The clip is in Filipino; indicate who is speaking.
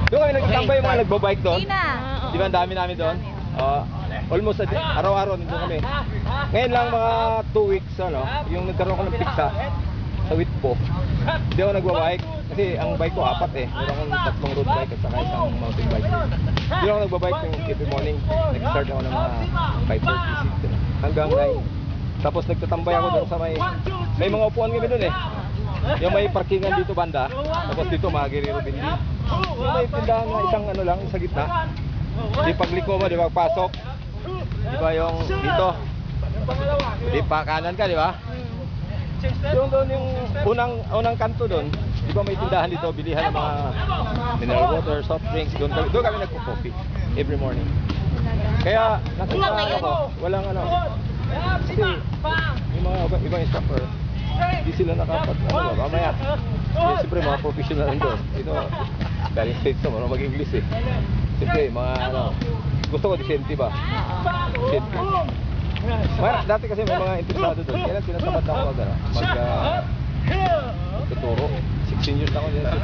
Speaker 1: Doon kami nagtambay yung mga nagbabike doon.
Speaker 2: Tina.
Speaker 1: Di ba ang dami namin doon? Almost araw-araw nandun kami. Ngayon lang mga 2 weeks, yung nagkaroon ko ng piksa sa Witpo. Hindi ako nagbabike kasi ang bike ko 4 eh. Meron akong 3 road bike at saka isang mountain bike. Hindi ako nagbabike yung every morning. Nag-start ako ng mga 5:30, 6 hanggang 9. Tapos nagtatambay ako doon sa may mga upuan kami doon eh. Yung may parkingan dito banda, tapos dito mga Guerrero Bindi. Yung may tindahan na isang lang, sa gitna. Di pagliko mo, di ba pasok? Di ba yung dito? Di pa kanan ka, di ba? Yung doon yung unang kanto doon, di ba may tindahan dito, bilihan ng mga mineral water, soft drinks, doon kami nagpo-coffee every morning. Kaya nakita ako, walang kasi yung mga ibang instructor, hindi sila mamaya. Siyempre mga professional doon. Ito, galing States naman, mag-English eh. Siyempre, mga gusto ko disente ba? Disente. Dati kasi may mga interesado doon, kaya tinatamad na ako magtuturo. 16 years na ako din sa